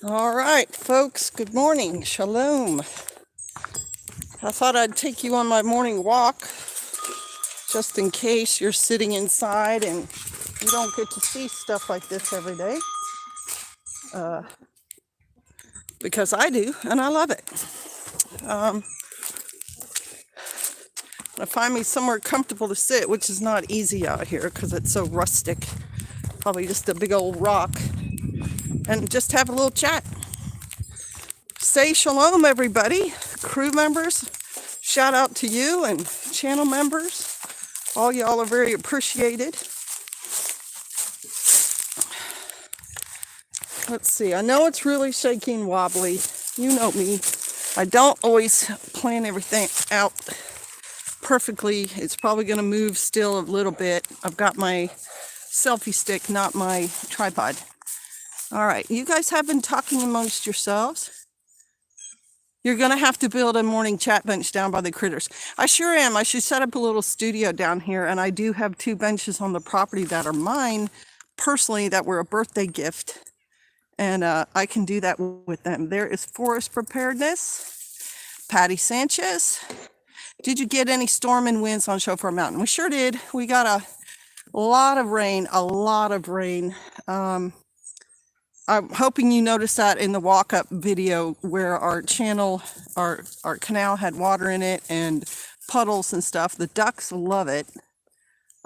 All right, folks, good morning. Shalom. I thought I'd take you on my morning walk just in case you're sitting inside and you don't get to see stuff like this every day. Because I do, and I love it. I find me somewhere comfortable to sit, which is not easy out here because it's so rustic. Probably just a big old rock. And just have a little chat. Say shalom, everybody. Crew members, shout out to you, and channel members. All y'all are very appreciated. Let's see. I know it's really shaky and wobbly. You know me. I don't always plan everything out perfectly. It's probably going to move still a little bit. I've got my selfie stick, not my tripod. All right. You guys have been talking amongst yourselves. You're going to have to build a morning chat bench down by the critters. I sure am. I should set up a little studio down here, and I do have 2 benches on the property that are mine personally that were a birthday gift, and I can do that with them. There is Forest Preparedness, Patty Sanchez. Did you get any storm and winds on Shofar Mountain? We sure did. We got a lot of rain, I'm hoping you noticed that in the walk-up video where our channel, our canal had water in it and puddles and stuff. The ducks love it.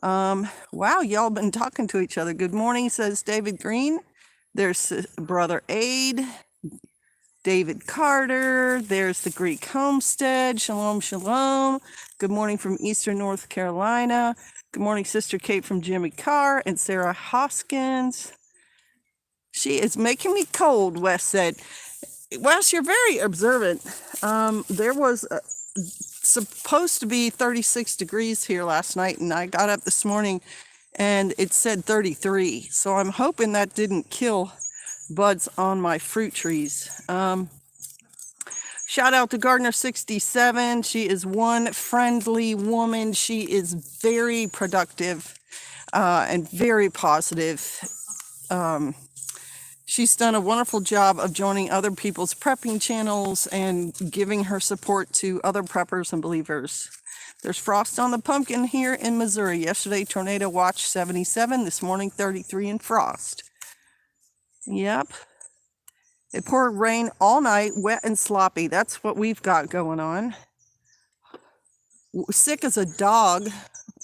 Wow, y'all been talking to each other. Good morning, says David Green. There's Brother Aid, David Carter. There's the Greek Homestead. Shalom, shalom. Good morning from Eastern North Carolina. Good morning, Sister Kate from Jimmy Carr and Sarah Hoskins. She is making me cold, Wes said. Wes, you're very observant. There was supposed to be 36 degrees here last night, and I got up this morning and it said 33. So I'm hoping that didn't kill buds on my fruit trees. Shout out to Gardener 67. She is one friendly woman. She is very productive and very positive. She's done a wonderful job of joining other people's prepping channels and giving her support to other preppers and believers. There's frost on the pumpkin here in Missouri. Yesterday, tornado watch 77. This morning, 33 and frost. Yep. It poured rain all night, wet and sloppy. That's what we've got going on. Sick as a dog.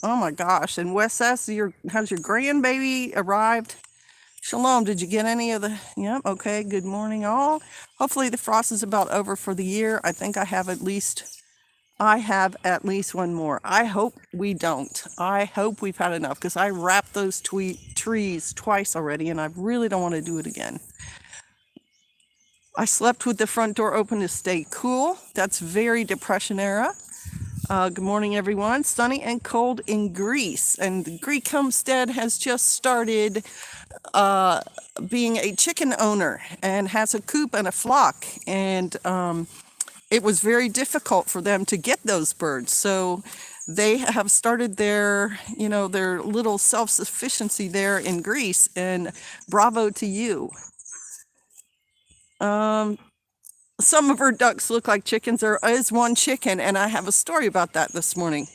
Oh my gosh. And Wes asks, has your grandbaby arrived? Shalom, did you get any of the... Yep, okay, good morning all. Hopefully the frost is about over for the year. I think I have at least one more. I hope we don't. I hope we've had enough, because I wrapped those trees twice already, and I really don't want to do it again. I slept with the front door open to stay cool. That's very depression era. Good morning, everyone. Sunny and cold in Greece. And the Greek Homestead has just started being a chicken owner and has a coop and a flock. And it was very difficult for them to get those birds. So they have started their little self-sufficiency there in Greece. And bravo to you. Some of her ducks look like chickens. There is one chicken, and I have a story about that this morning.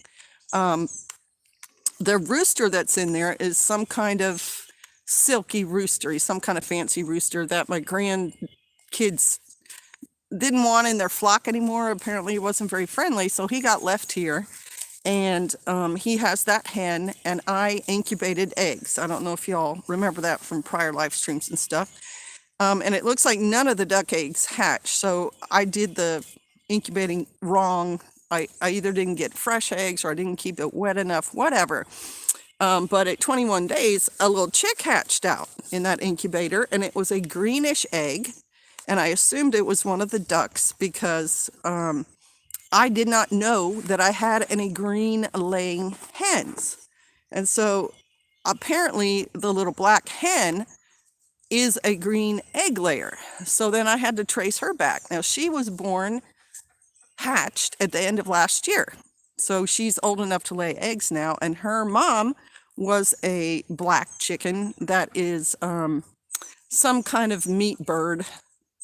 The rooster that's in there is some kind of silky rooster. He's some kind of fancy rooster that my grandkids didn't want in their flock anymore. Apparently he wasn't very friendly, so he got left here. And he has that hen, and I incubated eggs. I don't know if y'all remember that from prior live streams and stuff. And it looks like none of the duck eggs hatched. So I did the incubating wrong. I either didn't get fresh eggs or I didn't keep it wet enough, whatever. But at 21 days, a little chick hatched out in that incubator, and it was a greenish egg. And I assumed it was one of the ducks because I did not know that I had any green laying hens. And so apparently the little black hen is a green egg layer. So then I had to trace her back. Now she was hatched at the end of last year. So she's old enough to lay eggs now. And her mom was a black chicken that is some kind of meat bird.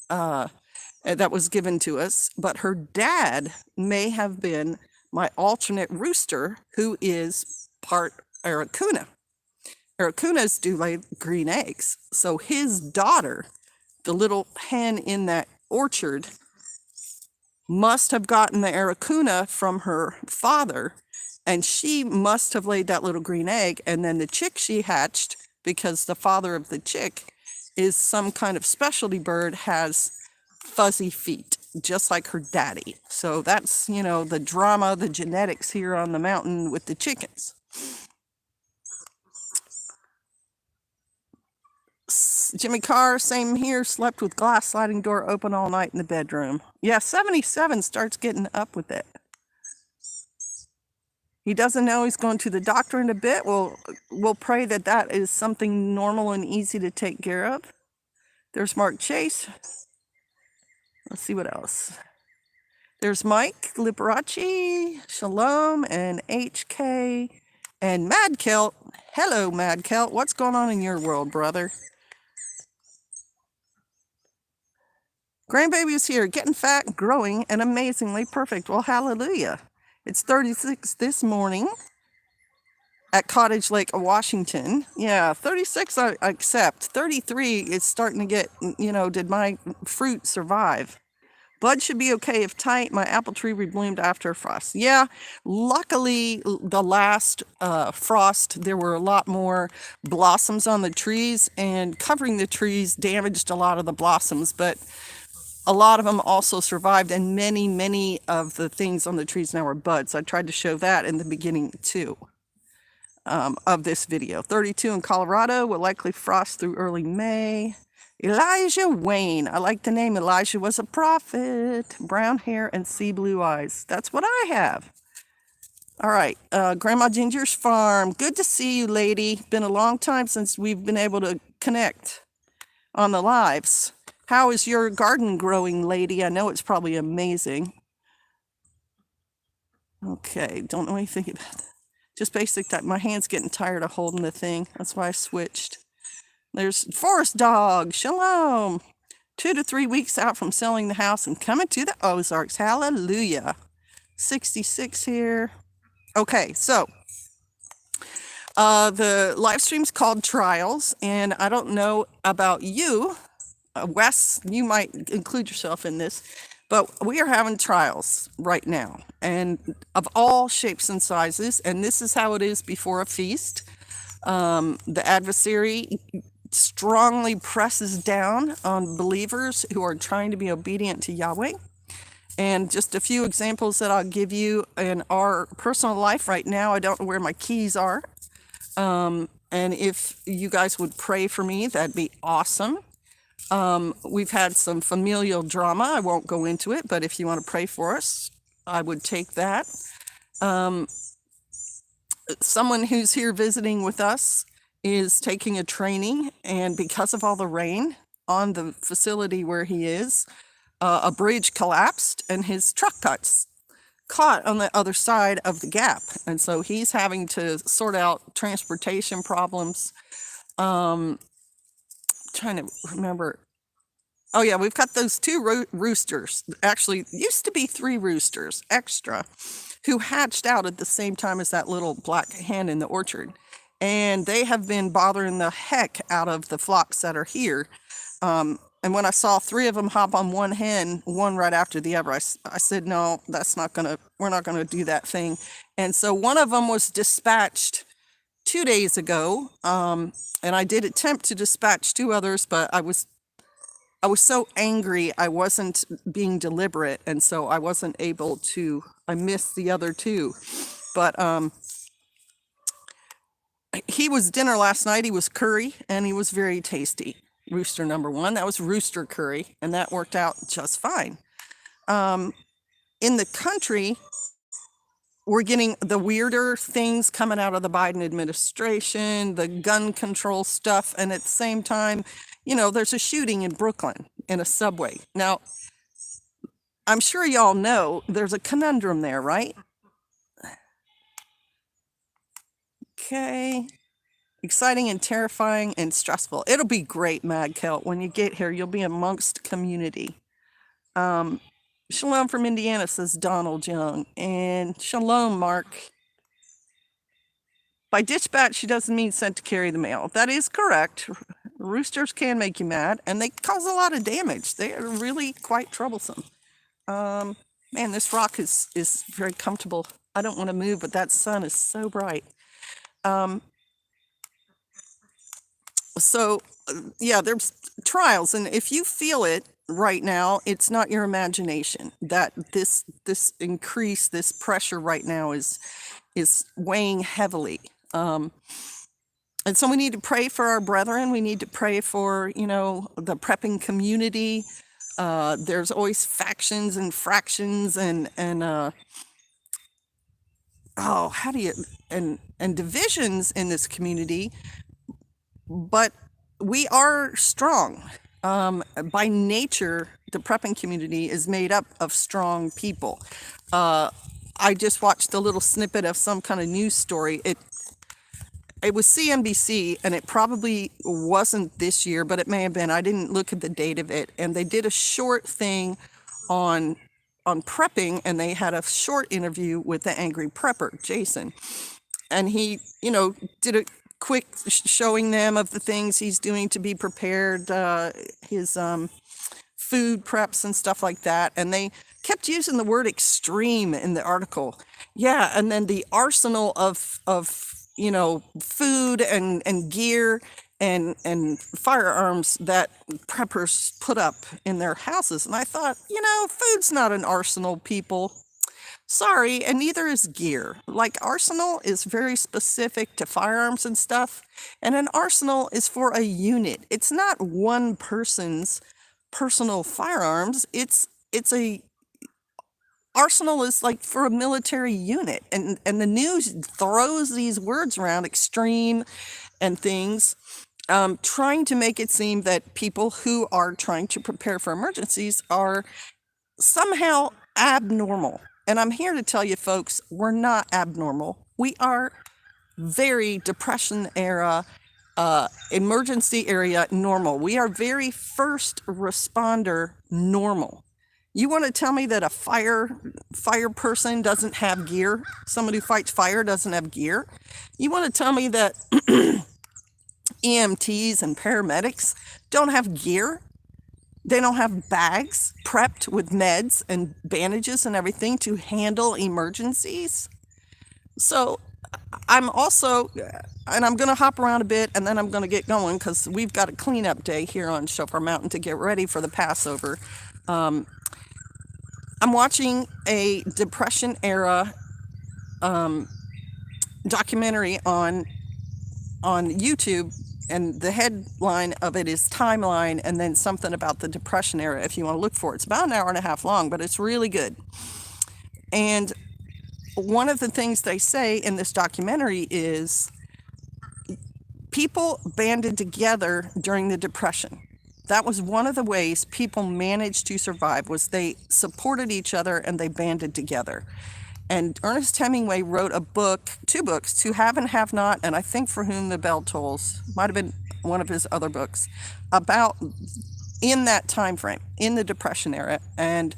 that was given to us, but her dad may have been my alternate rooster, who is part Aracuna. Aracunas do lay green eggs. So his daughter, the little hen in that orchard, must have gotten the Aracuna from her father, and she must have laid that little green egg, and then the chick she hatched, because the father of the chick is some kind of specialty bird, has fuzzy feet, just like her daddy. So that's, the drama, the genetics here on the mountain with the chickens. Jimmy Carr, same here, slept with glass sliding door open all night in the bedroom. Yeah, 77 starts getting up with it. He doesn't know he's going to the doctor in a bit. We'll pray that that is something normal and easy to take care of. There's Mark Chase. Let's see what else. There's Mike Liberace, Shalom, and HK, and Mad Kelt. Hello, Mad Kelt. What's going on in your world, brother? Grandbaby is here, getting fat, growing, and amazingly perfect. Well, hallelujah. It's 36 this morning at Cottage Lake, Washington. Yeah, 36 I accept. 33 is starting to get, did my fruit survive? Bud should be okay if tight. My apple tree rebloomed after a frost. Yeah, luckily the last frost, there were a lot more blossoms on the trees, and covering the trees damaged a lot of the blossoms, but a lot of them also survived, and many of the things on the trees now are buds. I tried to show that in the beginning too of this video. 32 in Colorado, will likely frost through early May. Elijah Wayne. I like the name. Elijah was a prophet. Brown hair and sea blue eyes. That's what I have. All right. Grandma Ginger's farm. Good to see you, lady. Been a long time since we've been able to connect on the lives. How is your garden growing, lady? I know it's probably amazing. Okay. Don't know anything about that. Just basic that my hand's getting tired of holding the thing. That's why I switched. There's Forest Dog. Shalom. 2 to 3 weeks out from selling the house and coming to the Ozarks. Hallelujah. 66 here. Okay, so the live stream's called Trials, and I don't know about you, Wes, you might include yourself in this, but we are having trials right now, and of all shapes and sizes, and this is how it is before a feast. The adversary strongly presses down on believers who are trying to be obedient to Yahweh. And just a few examples that I'll give you in our personal life right now. I don't know where my keys are. And if you guys would pray for me, that'd be awesome. We've had some familial drama. I won't go into it, but if you want to pray for us, I would take that. Someone who's here visiting with us is taking a training, and because of all the rain on the facility where he is, a bridge collapsed and his truck got caught on the other side of the gap, and so he's having to sort out transportation problems. Trying to remember. Oh yeah, we've got those 2 roosters. Actually, used to be 3 roosters extra, who hatched out at the same time as that little black hen in the orchard. And they have been bothering the heck out of the flocks that are here. And when I saw 3 of them hop on one hen, one right after the other, I said, no, we're not gonna do that thing. And so one of them was dispatched 2 days ago. And I did attempt to dispatch 2 others, but I was so angry, I wasn't being deliberate, and so I wasn't able to, I missed the other 2. But he was dinner last night. He was curry, and he was very tasty. Rooster number 1, that was rooster curry, and that worked out just fine. In the country, we're getting the weirder things coming out of the Biden administration, the gun control stuff, and at the same time, there's a shooting in Brooklyn in a subway. Now, I'm sure y'all know there's a conundrum there, right? Okay. exciting and terrifying and stressful. It'll be great, Mad Kelt. When you get here, you'll be amongst community. Shalom from Indiana, says Donald Young. And shalom, Mark. By dispatch, she doesn't mean sent to carry the mail. That is correct. Roosters can make you mad, and they cause a lot of damage. They are really quite troublesome. Man, this rock is very comfortable. I don't want to move, but that sun is so bright. Yeah, there's trials, and if you feel it right now, it's not your imagination. That this increase, this pressure right now is weighing heavily. And so we need to pray for our brethren. We need to pray for, the prepping community. There's always factions and fractions and divisions in this community, but we are strong. By nature, the prepping community is made up of strong people. I just watched a little snippet of some kind of news story. It was CNBC, and it probably wasn't this year, but it may have been. I didn't look at the date of it. And they did a short thing on prepping, and they had a short interview with the angry prepper, Jason. And he, did a quick showing them of the things he's doing to be prepared, his food preps and stuff like that. And they kept using the word extreme in the article. Yeah, and then the arsenal of food and gear and firearms that preppers put up in their houses. And I thought, food's not an arsenal, people. Sorry, and neither is gear. Like, arsenal is very specific to firearms and stuff, and an arsenal is for a unit. It's not one person's personal firearms. It's a arsenal is like for a military unit, and the news throws these words around, extreme and things, trying to make it seem that people who are trying to prepare for emergencies are somehow abnormal. And I'm here to tell you, folks, we're not abnormal. We are very Depression era, emergency area normal. We are very first responder normal. You want to tell me that a fire person doesn't have gear? Someone who fights fire doesn't have gear? You want to tell me that EMTs and paramedics don't have gear? They don't have bags prepped with meds and bandages and everything to handle emergencies? So I'm also, and I'm going to hop around a bit, and then I'm going to get going because we've got a cleanup day here on Shofar Mountain to get ready for the Passover. I'm watching a Depression era documentary on YouTube, and the headline of it is Timeline, and then something about the Depression era if you want to look for it. It's about an hour and a half long, but it's really good. And one of the things they say in this documentary is people banded together during the Depression. That was one of the ways people managed to survive, was they supported each other and they banded together. And Ernest Hemingway wrote two books, To Have and Have Not, and I think For Whom the Bell Tolls, might have been one of his other books, about in that time frame, in the Depression era. And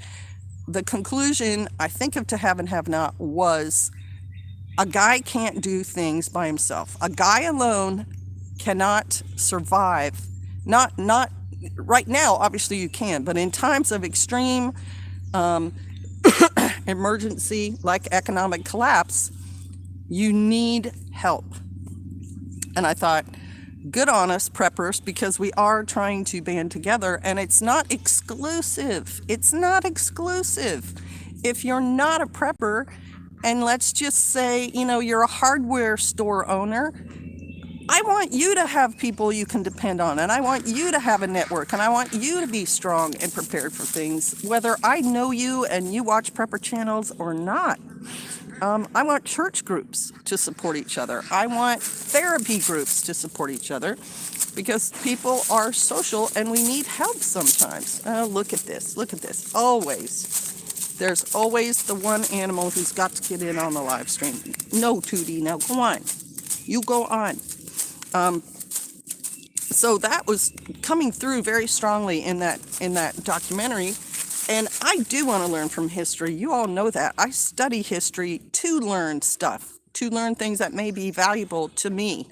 the conclusion, I think, of To Have and Have Not was a guy can't do things by himself. A guy alone cannot survive. Not right now, obviously you can, but in times of extreme emergency, like economic collapse, you need help. And I thought, good on us preppers, because we are trying to band together, and it's not exclusive. It's not exclusive. If you're not a prepper, and let's just say, you're a hardware store owner, I want you to have people you can depend on, and I want you to have a network, and I want you to be strong and prepared for things, whether I know you and you watch prepper channels or not. I want church groups to support each other. I want therapy groups to support each other, because people are social and we need help sometimes. Look at this. Look at this. Always. There's always the one animal who's got to get in on the live stream. No, Tootie, now go on. You go on. So that was coming through very strongly in that documentary. And I do want to learn from history. You all know that. I study history to learn stuff, to learn things that may be valuable to me.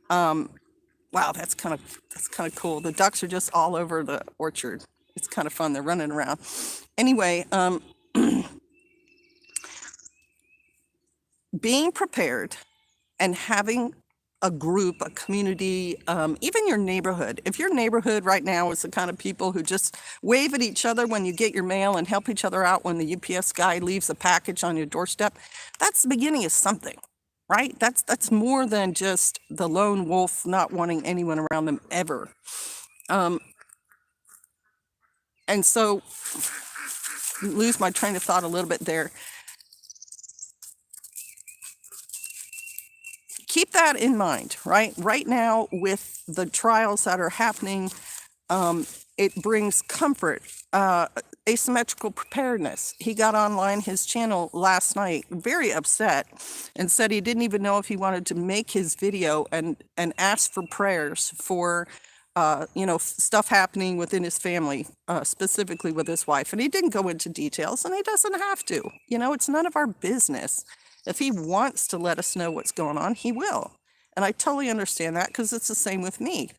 Wow, that's kind of cool. The ducks are just all over the orchard. It's kind of fun. They're running around. Anyway, being prepared and having a group, a community, even your neighborhood. If your neighborhood right now is the kind of people who just wave at each other when you get your mail and help each other out when the UPS guy leaves a package on your doorstep, that's the beginning of something, right? That's more than just the lone wolf not wanting anyone around them ever. And so, lose my train of thought a little bit there. Keep that in mind, right? Right now, with the trials that are happening, it brings comfort, asymmetrical preparedness. He got online his channel last night, very upset, and said he didn't even know if he wanted to make his video and ask for prayers for stuff happening within his family, specifically with his wife. And he didn't go into details, and he doesn't have to. It's none of our business. If he wants to let us know what's going on, he will. And I totally understand that, because it's the same with me.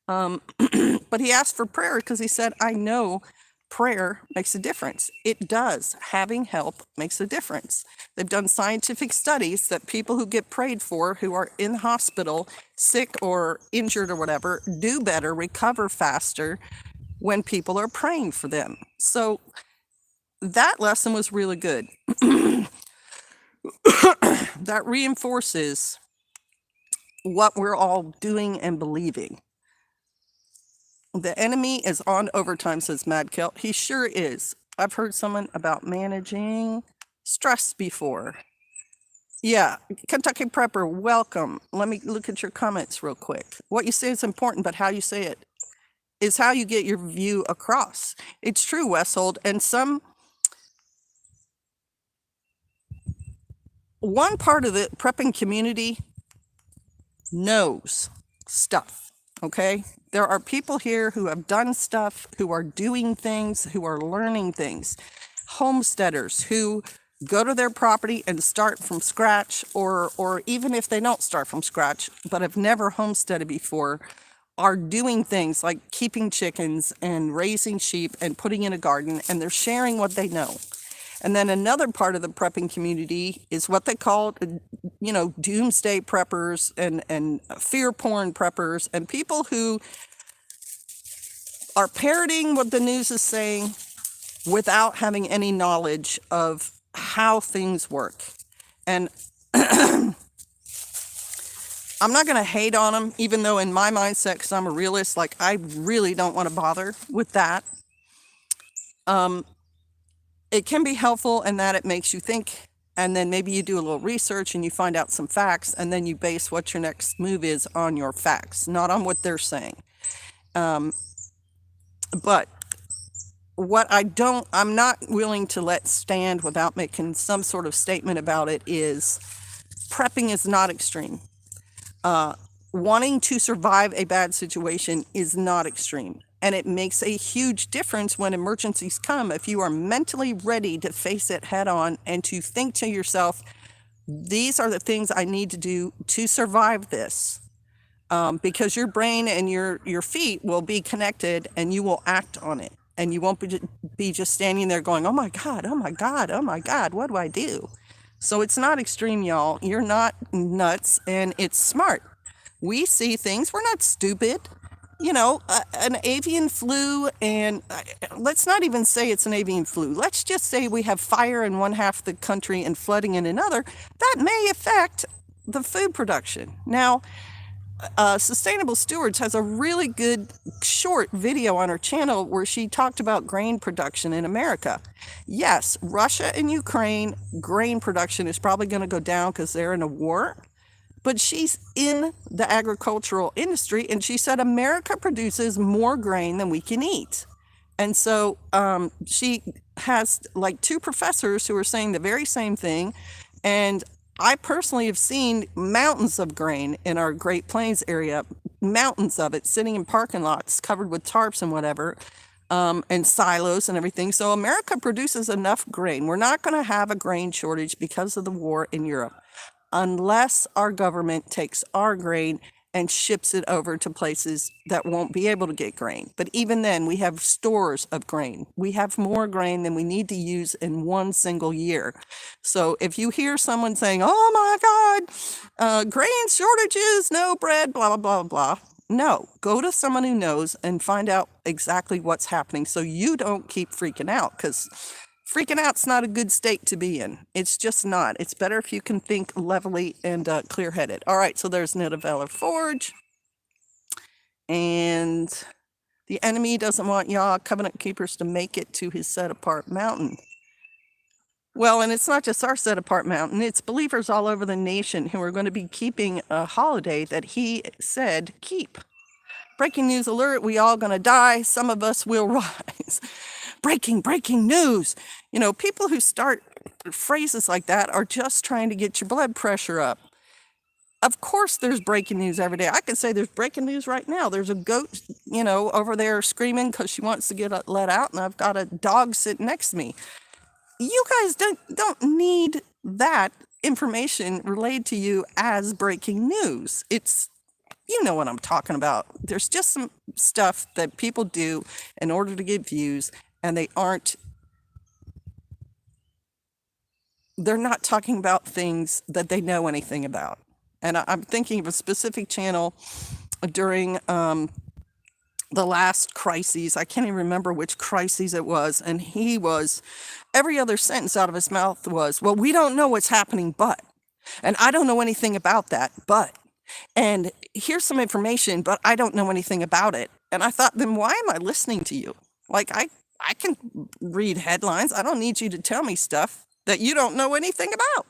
But he asked for prayer because he said, I know prayer makes a difference. It does. Having help makes a difference. They've done scientific studies that people who get prayed for, who are in the hospital, sick or injured or whatever, do better, recover faster when people are praying for them. So that lesson was really good. That reinforces what we're all doing and believing. The enemy is on overtime, says Mad Kilt. He sure is. I've heard someone about managing stress before. Yeah, Kentucky Prepper, welcome. Let me look at your comments real quick. What you say is important, but how you say it is how you get your view across. It's true, Westhold, and one part of the prepping community knows stuff, okay? There are people here who have done stuff, who are doing things, who are learning things. Homesteaders who go to their property and start from scratch, or even if they don't start from scratch, but have never homesteaded before, are doing things like keeping chickens and raising sheep and putting in a garden, and they're sharing what they know. And then another part of the prepping community is what they call, doomsday preppers and fear porn preppers, and people who are parroting what the news is saying without having any knowledge of how things work. And I'm not going to hate on them, even though in my mindset, because I'm a realist, I really don't want to bother with that. It can be helpful in that it makes you think, and then maybe you do a little research and you find out some facts, and then you base what your next move is on your facts, not on what they're saying. But what I'm not willing to let stand without making some sort of statement about it is prepping is not extreme. Wanting to survive a bad situation is not extreme. And it makes a huge difference when emergencies come if you are mentally ready to face it head on and to think to yourself, these are the things I need to do to survive this. Because your brain and your feet will be connected and you will act on it. And you won't be just standing there going, oh my God, oh my God, oh my God, what do I do? So it's not extreme, y'all. You're not nuts, and it's smart. We see things. We're not stupid. An avian flu, and let's not even say it's an avian flu. Let's just say we have fire in one half of the country and flooding in another. That may affect the food production. Now, Sustainable Stewards has a really good short video on her channel where she talked about grain production in America. Yes, Russia and Ukraine, grain production is probably going to go down because they're in a war. But she's in the agricultural industry, and she said America produces more grain than we can eat. And so she has two professors who are saying the very same thing. And I personally have seen mountains of grain in our Great Plains area, mountains of it sitting in parking lots covered with tarps and whatever, and silos and everything. So America produces enough grain. We're not going to have a grain shortage because of the war in Europe, unless our government takes our grain and ships it over to places that won't be able to get grain. But even then, we have stores of grain. We have more grain than we need to use in one single year. So if you hear someone saying, oh my God, grain shortages, no bread, blah, blah, blah, blah. No, go to someone who knows and find out exactly what's happening so you don't keep freaking out, because freaking out's not a good state to be in. It's just not. It's better if you can think levelly and clear-headed. All right, so there's Nidavellir Forge. And the enemy doesn't want Yah, covenant keepers, to make it to his set-apart mountain. Well, and it's not just our set-apart mountain. It's believers all over the nation who are going to be keeping a holiday that he said keep. Breaking news alert, we all going to die. Some of us will rise. Breaking news. You know, people who start phrases like that are just trying to get your blood pressure up. Of course there's breaking news every day. I could say there's breaking news right now. There's a goat, you know, over there screaming because she wants to get let out, and I've got a dog sitting next to me. You guys don't need that information relayed to you as breaking news. It's, you know what I'm talking about. There's just some stuff that people do in order to get views, and they're not talking about things that they know anything about. And I'm thinking of a specific channel during the last crises. I can't even remember which crises it was. And every other sentence out of his mouth was, well, we don't know what's happening, but, and I don't know anything about that, but, and here's some information, but I don't know anything about it. And I thought, then why am I listening to you? Like, I can read headlines. I don't need you to tell me stuff that you don't know anything about.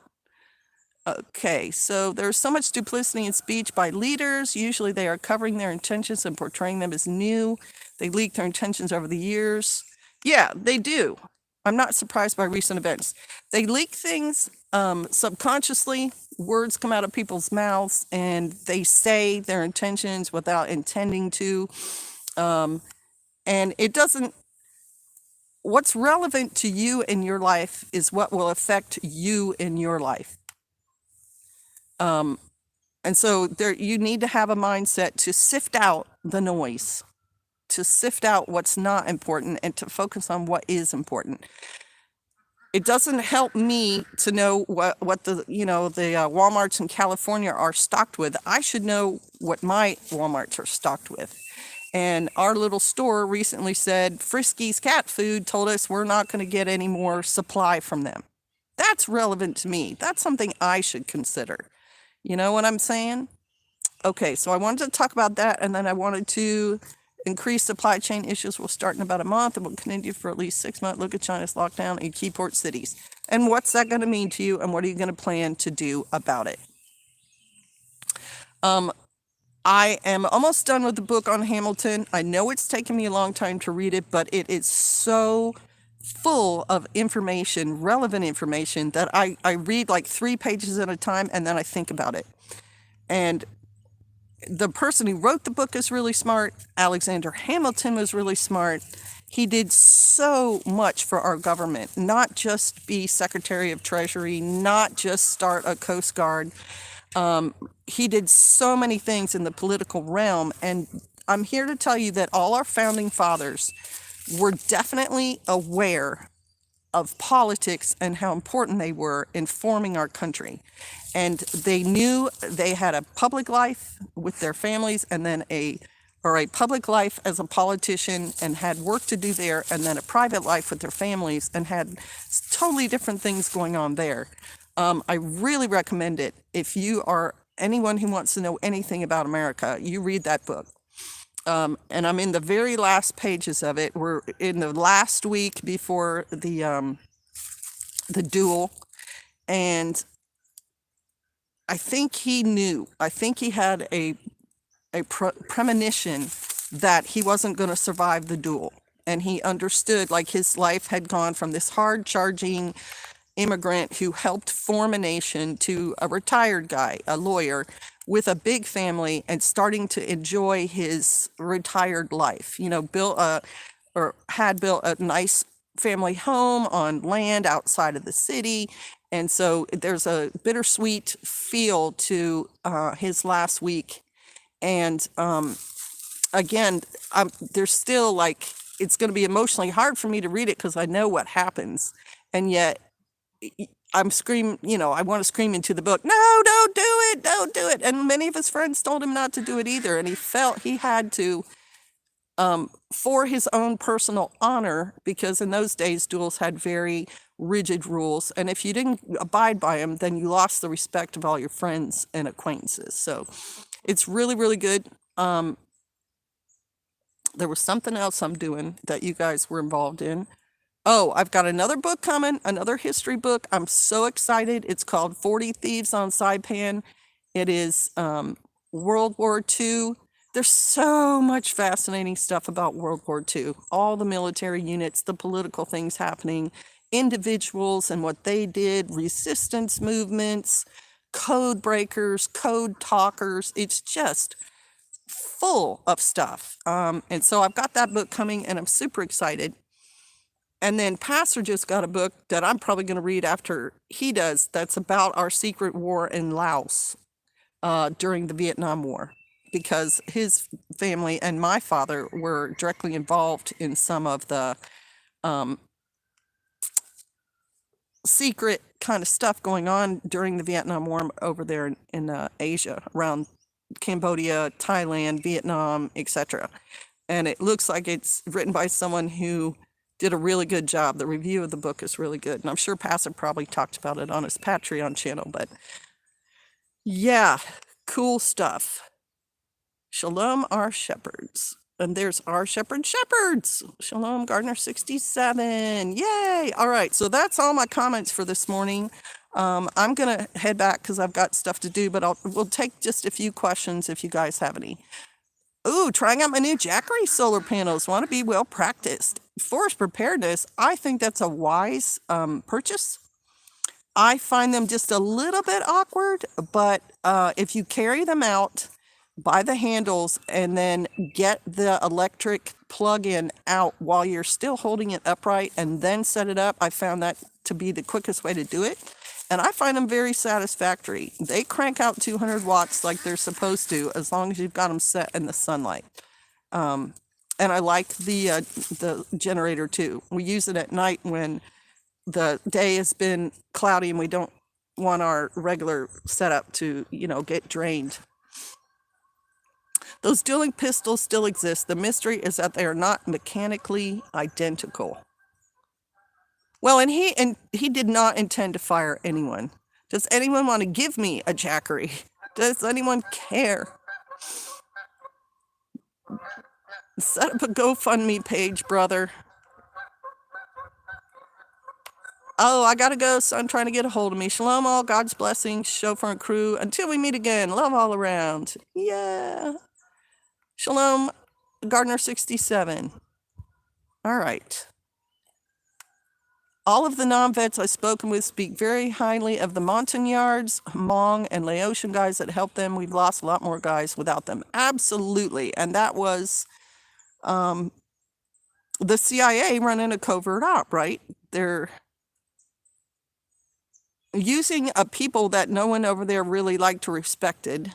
Okay, so there's so much duplicity in speech by leaders. Usually they are covering their intentions and portraying them as new. They leak their intentions over the years. Yeah, they do. I'm not surprised by recent events. They leak things subconsciously. Words come out of people's mouths and they say their intentions without intending to. And it doesn't, what's relevant to you in your life is what will affect you in your life. And so you need to have a mindset to sift out the noise, to sift out what's not important, and to focus on what is important. It doesn't help me to know what the Walmarts in California are stocked with. I should know what my Walmarts are stocked with. And our little store recently said, Frisky's cat food told us we're not going to get any more supply from them. That's relevant to me. That's something I should consider. You know what I'm saying? Okay, so I wanted to talk about that, and then I wanted to increase supply chain issues will start in about a month and will continue for at least 6 months. Look at China's lockdown in key port cities. And what's that going to mean to you, and what are you going to plan to do about it? I am almost done with the book on Hamilton. I know it's taken me a long time to read it, but it is so full of information, relevant information, that I read like 3 pages at a time and then I think about it. And the person who wrote the book is really smart. Alexander Hamilton was really smart. He did so much for our government, not just be Secretary of Treasury, not just start a Coast Guard. He did so many things in the political realm, and I'm here to tell you that all our founding fathers were definitely aware of politics and how important they were in forming our country. And they knew they had a public life with their families, and then a public life as a politician and had work to do there, and then a private life with their families and had totally different things going on there. I really recommend it. If you are anyone who wants to know anything about America, you read that book. And I'm in the very last pages of it. We're in the last week before the duel, and I think he knew. I think he had a premonition that he wasn't going to survive the duel, and he understood, like, his life had gone from this hard charging, immigrant who helped form a nation to a retired guy, a lawyer with a big family and starting to enjoy his retired life. Built or had built a nice family home on land outside of the city. And so there's a bittersweet feel to his last week. And again, there's still like, it's going to be emotionally hard for me to read it because I know what happens. And yet I'm screaming, I want to scream into the book, no, don't do it, don't do it. And many of his friends told him not to do it either. And he felt he had to, for his own personal honor, because in those days, duels had very rigid rules. And if you didn't abide by them, then you lost the respect of all your friends and acquaintances. So it's really, really good. There was something else I'm doing that you guys were involved in. Oh, I've got another book coming, another history book. I'm so excited. It's called 40 Thieves on Saipan. It is World War II. There's so much fascinating stuff about World War II. All the military units, the political things happening, individuals and what they did, resistance movements, code breakers, code talkers. It's just full of stuff. And so I've got that book coming and I'm super excited. And then Pastor just got a book that I'm probably going to read after he does. That's about our secret war in Laos during the Vietnam War, because his family and my father were directly involved in some of the secret kind of stuff going on during the Vietnam War over there in Asia, around Cambodia, Thailand, Vietnam, etc. And it looks like it's written by someone who did a really good job. The review of the book is really good. And I'm sure Pastor probably talked about it on his Patreon channel, but yeah, cool stuff. Shalom, our shepherds. And there's our shepherds. Shalom, Gardner 67. Yay. All right. So that's all my comments for this morning. I'm going to head back because I've got stuff to do, but we'll take just a few questions if you guys have any. Ooh, trying out my new Jackery solar panels. Want to be well practiced. Forest preparedness, I think that's a wise purchase. I find them just a little bit awkward, but if you carry them out by the handles and then get the electric plug-in out while you're still holding it upright and then set it up, I found that to be the quickest way to do it. And I find them very satisfactory. They crank out 200 watts like they're supposed to, as long as you've got them set in the sunlight. And I like the generator too. We use it at night when the day has been cloudy and we don't want our regular setup to, get drained. Those dueling pistols still exist. The mystery is that they are not mechanically identical. Well, and he did not intend to fire anyone. Does anyone want to give me a Jackery? Does anyone care? Set up a GoFundMe page, brother. Oh, I gotta go. Son trying to get a hold of me. Shalom all. God's blessings. Chauffeur and crew. Until we meet again. Love all around. Yeah. Shalom, Gardner 67. All right. All of the non-vets I've spoken with speak very highly of the Montagnards, Hmong, and Laotian guys that helped them. We've lost a lot more guys without them. Absolutely. And that was the CIA running a covert op, right? They're using a people that no one over there really liked or respected.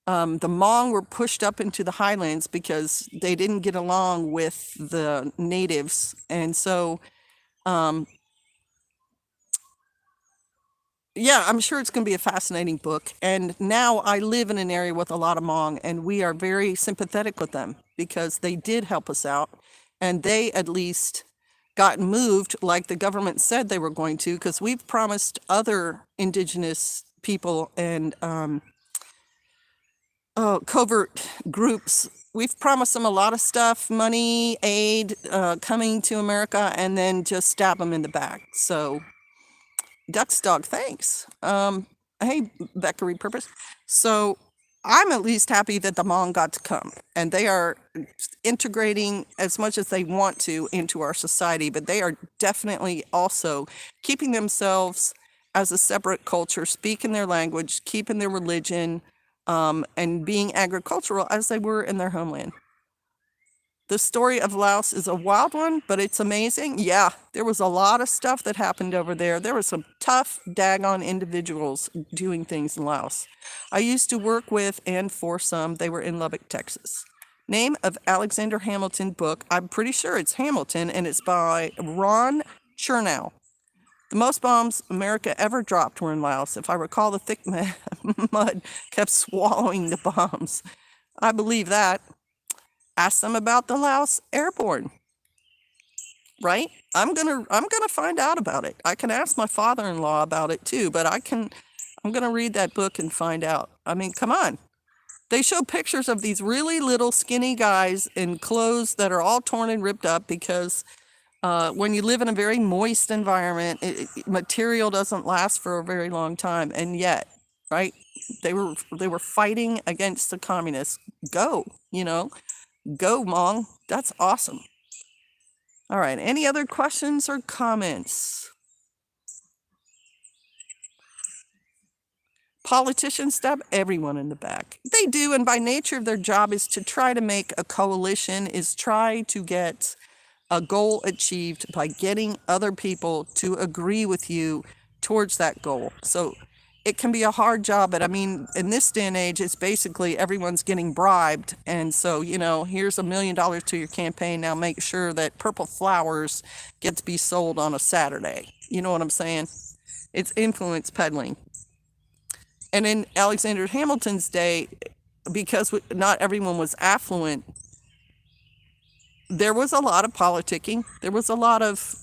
The Hmong were pushed up into the highlands because they didn't get along with the natives. And so yeah, I'm sure it's going to be a fascinating book. And now I live in an area with a lot of Hmong, and we are very sympathetic with them because they did help us out. And they at least got moved like the government said they were going to, because we've promised other indigenous people and covert groups, we've promised them a lot of stuff, money, aid, coming to America, and then just stab them in the back. So Duck's dog, thanks. Hey, Becca Repurpose. So I'm at least happy that the Hmong got to come, and they are integrating as much as they want to into our society, but they are definitely also keeping themselves as a separate culture, speaking their language, keeping their religion, and being agricultural as they were in their homeland. The story of Laos is a wild one, but it's amazing. Yeah, there was a lot of stuff that happened over there. There were some tough, daggone individuals doing things in Laos. I used to work with and for some. They were in Lubbock, Texas. Name of Alexander Hamilton book. I'm pretty sure it's Hamilton, and it's by Ron Chernow. The most bombs America ever dropped were in Laos. If I recall, the thick mud kept swallowing the bombs. I believe that. Ask them about the Laos airborne, right? I'm gonna find out about it. I can ask my father-in-law about it too, but I'm gonna read that book and find out. I mean, come on. They show pictures of these really little skinny guys in clothes that are all torn and ripped up because when you live in a very moist environment, material doesn't last for a very long time. And yet, right? They were fighting against the communists. Go, Go, Hmong. That's awesome. All right. Any other questions or comments? Politicians stab everyone in the back. They do, and by nature of their job is to try to make a coalition, is try to get a goal achieved by getting other people to agree with you towards that goal. So it can be a hard job, but I mean, in this day and age, it's basically everyone's getting bribed. And so, here's $1 million to your campaign. Now make sure that purple flowers get to be sold on a Saturday. You know what I'm saying? It's influence peddling. And in Alexander Hamilton's day, because not everyone was affluent, there was a lot of politicking. There was a lot of,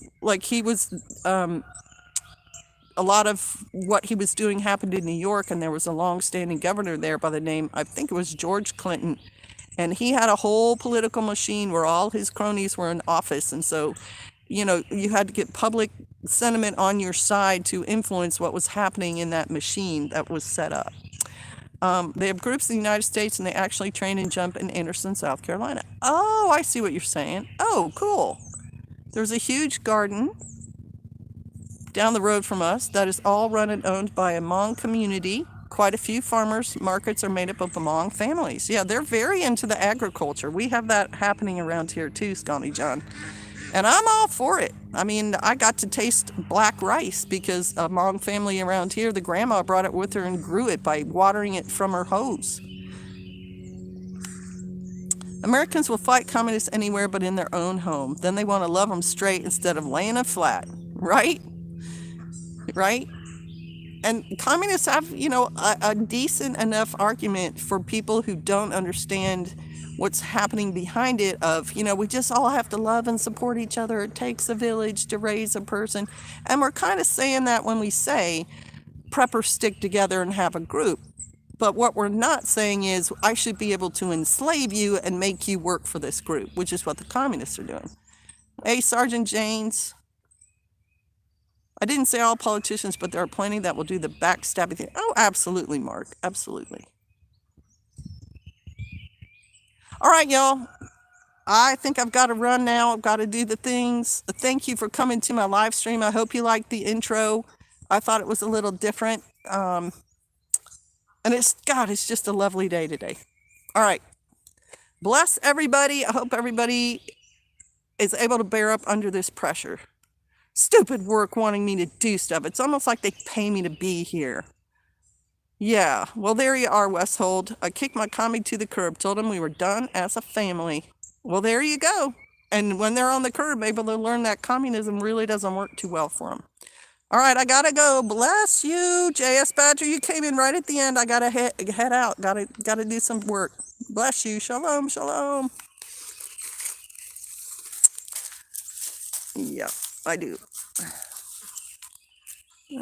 a lot of what he was doing happened in New York, and there was a long-standing governor there by the name, I think it was George Clinton, and he had a whole political machine where all his cronies were in office, and so, you had to get public sentiment on your side to influence what was happening in that machine that was set up. They have groups in the United States, and they actually train and jump in Anderson, South Carolina. Oh, I see what you're saying. Oh, cool. There's a huge garden down the road from us that is all run and owned by a Hmong community. Quite a few farmers markets are made up of the Hmong families. Yeah, they're very into the agriculture. We have that happening around here too, Scotty John. And I'm all for it. I mean, I got to taste black rice because a Hmong family around here, the grandma brought it with her and grew it by watering it from her hose. Americans will fight communists anywhere but in their own home. Then they want to love them straight instead of laying them flat, right? Right? And communists have, a decent enough argument for people who don't understand what's happening behind it of, we just all have to love and support each other. It takes a village to raise a person. And we're kind of saying that when we say preppers stick together and have a group. But what we're not saying is I should be able to enslave you and make you work for this group, which is what the communists are doing. Hey, Sergeant Janes. I didn't say all politicians, but there are plenty that will do the backstabbing thing. Oh, absolutely, Mark. Absolutely. All right, y'all. I think I've got to run now. I've got to do the things. Thank you for coming to my live stream. I hope you liked the intro. I thought it was a little different. And it's just a lovely day today. All right. Bless everybody. I hope everybody is able to bear up under this pressure. Stupid work wanting me to do stuff. It's almost like they pay me to be here. Yeah, well, there you are, Westhold. I kicked my commie to the curb, told him we were done as a family. Well, there you go. And when they're on the curb, able to learn that communism really doesn't work too well for them. All right, I gotta go. Bless you, J.S. Badger. You came in right at the end. I gotta head out. Gotta do some work. Bless you. Shalom, shalom. Yeah, I do.